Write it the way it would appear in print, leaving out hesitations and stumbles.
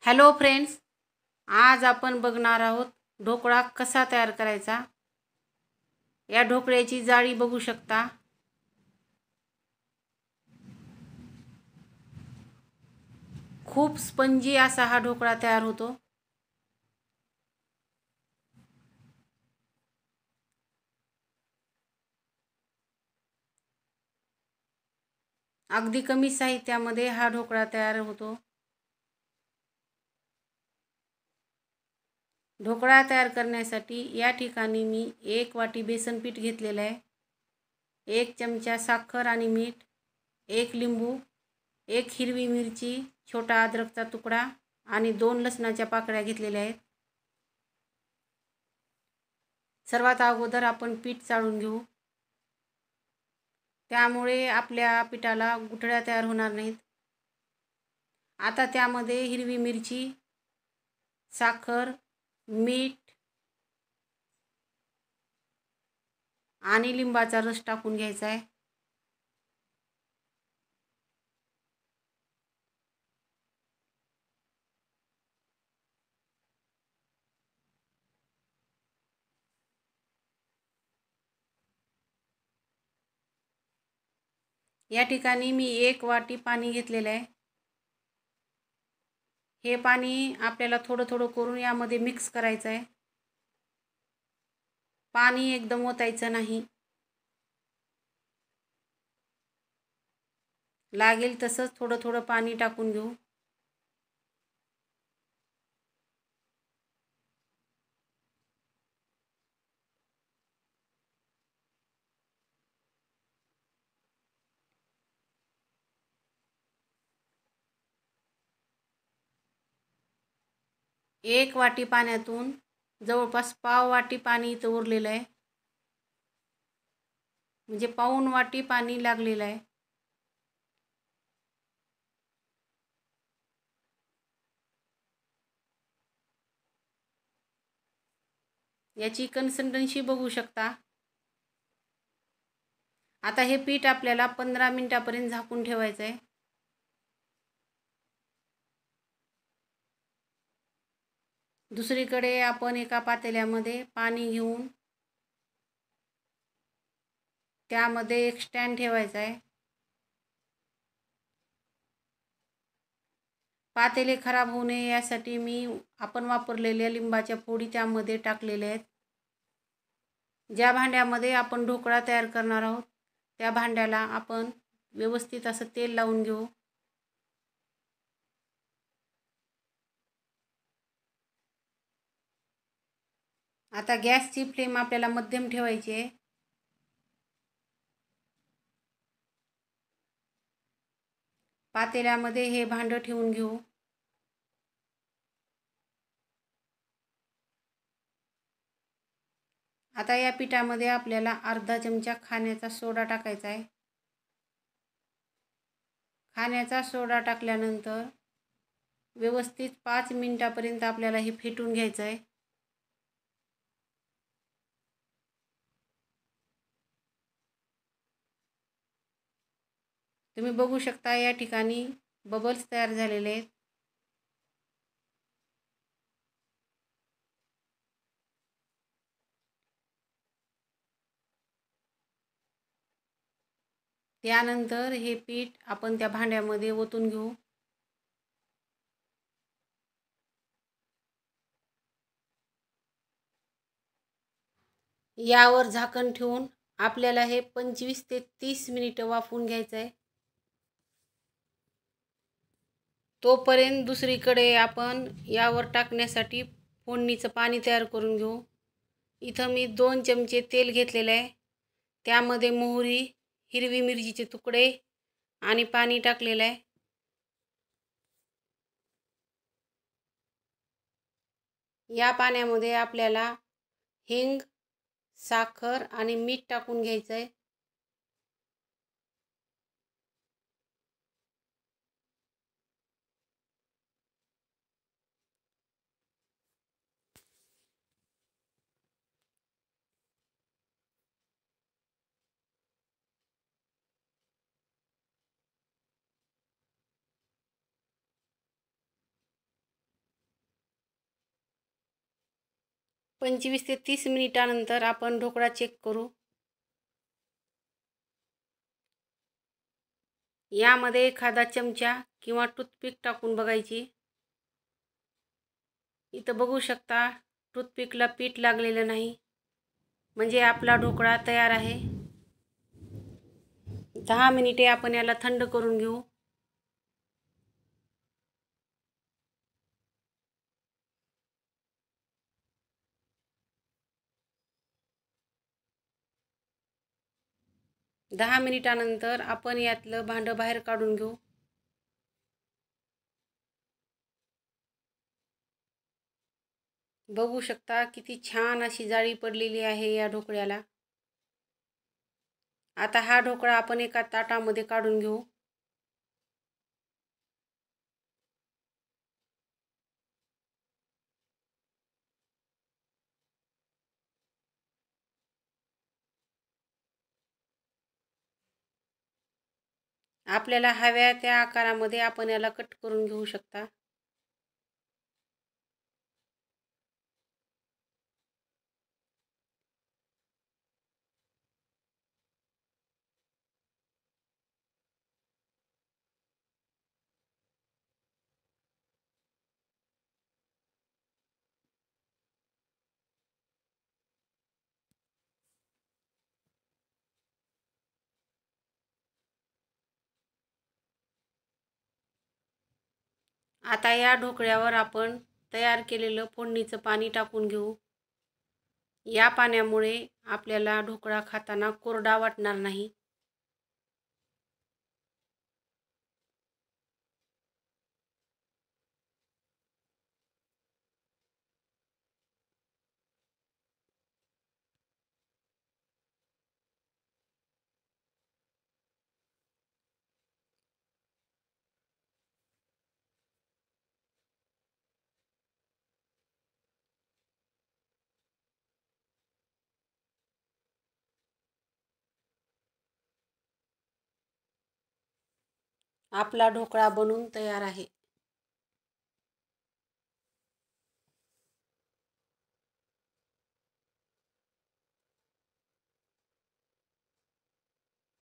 Hello friends, आज आपण बघणार आहोत ढोकळा कसा तयार करायचा। या ढोकळ्याची जाळी बघू शकता। खूप स्पंजी असा हा ढोकळा तयार होतो। अगदी कमी साहित्यामध्ये हा ढोकळा तयार होतो। ढोकळा तयार करण्यासाठी या ठिकाणी मी 1 वाटी बेसन पीठ घेतलेले आहे, 1 चमचा साखर आणि मीठ, 1 लिंबू, 1 हिरवी मिरची, छोटा अद्रकचा तुकडा आणि 2 लसणाच्या पाकळ्या घेतलेल्या आहेत। सर्वात अगोदर आपण पीठ चाळून घेऊ, त्यामुळे आपल्या पिठाला गुठळ्या तयार होणार नाहीत। आता त्यामध्ये हिरवी मिरची, साखर, मीठ आणि लिंबाचा रस टाकून घ्यायचा आहे। या ठिकाणी मी 1 वाटी पाणी घेतलेले आहे। हे पाणी आपल्याला थोडं थोडं करून यामध्ये मिक्स करायचं आहे। पाणी एकदम ओतायचं नाही, लागेल तसंच थोडं थोडं पाणी टाकून घेऊ। एक वाटी पाण्यातून जवळपास पाव वाटी पाणी इथं उरलेलं आहे, म्हणजे पाऊण वाटी पाणी लागलेलं आहे। याची कन्सिस्टन्सी बघू शकता। आता हे पीठ आपल्याला 15 मिनिटापर्यंत झाकून ठेवायचं आहे। दुसरीकडे आपण एका पातेल्यामध्ये पाणी घेऊन त्यामध्ये एक स्टँड ठेवायचा आहे। पातेले खराब होऊ नये यासाठी मी आपण वापरलेल्या लिंबाच्या फोडी त्यामध्ये टाकलेल्या आहेत। ज्या भांड्यामध्ये आपण ढोकळा तयार करणार आहोत त्या भांड्याला आपण व्यवस्थित असं तेल लावून घेऊ। आता गॅसची फ्लेम आपल्याला मध्यम ठेवायची आहे। पातेल्यामध्ये हे भांडं ठेवून घेऊ। आता या पिठामध्ये आपल्याला अर्धा चमचा खाण्याचा सोडा टाकायचा आहे। खाण्याचा सोडा टाकल्यानंतर व्यवस्थित 5 मिनिटापर्यंत आपल्याला हे फेटून घ्यायचं आहे। तुम्ही बघू शकता या ठिकाणी बबल्स तयार झालेले आहेत। त्यानंतर हे पीठ आपण त्या भांड्यामध्ये ओतून घेऊ। यावर झाकण ठेवून आपल्याला हे 25 ते 30 मिनिटं वाफवून घ्यायचं आहे। तोपर्यंत दुसरीकडे आपण यावर टाकण्यासाठी फोडणीचं पाणी तयार करून घेऊ। इथं मी 2 चमचे तेल घेतलेलं आहे, त्यामध्ये मोहरी, हिरवी मिरचीचे तुकडे आणि पाणी टाकलेलं आहे। या पाण्यामध्ये आपल्याला हिंग, साखर आणि मीठ टाकून घ्यायचं आहे। 25 ते 30 मिनिटानंतर आपण ढोकळा चेक करू. यामध्ये एखादा चमचा किंवा टूथपिक टाकून बघायची. इथं बघू शकता टूथपिकला पीठ लागलेलं नाही, म्हणजे आपला ढोकळा तयार आहे. 10 मिनिटे आपण याला थंड करून घेऊ. दहा मिनिटानंतर आपण यातलं भांडं बाहेर काढून घेऊ. बघू शकता किती छान अशी जाळी पडलेली आहे या ढोकळ्याला. आता हा ढोकळा आपण एका ताटामध्ये काढून घेऊ. आपल्याला हव्या त्या आकारामध्ये आपण याला कट करून घेऊ शकता. आता या ढोकळ्यावर आपण तयार केलेलं फोडणीचं पाणी टाकून घेऊ. या पाण्यामुळे आपल्याला ढोकळा खाताना कोरडा वाटणार नाही. आपला ढोकळा बनून तयार आहे.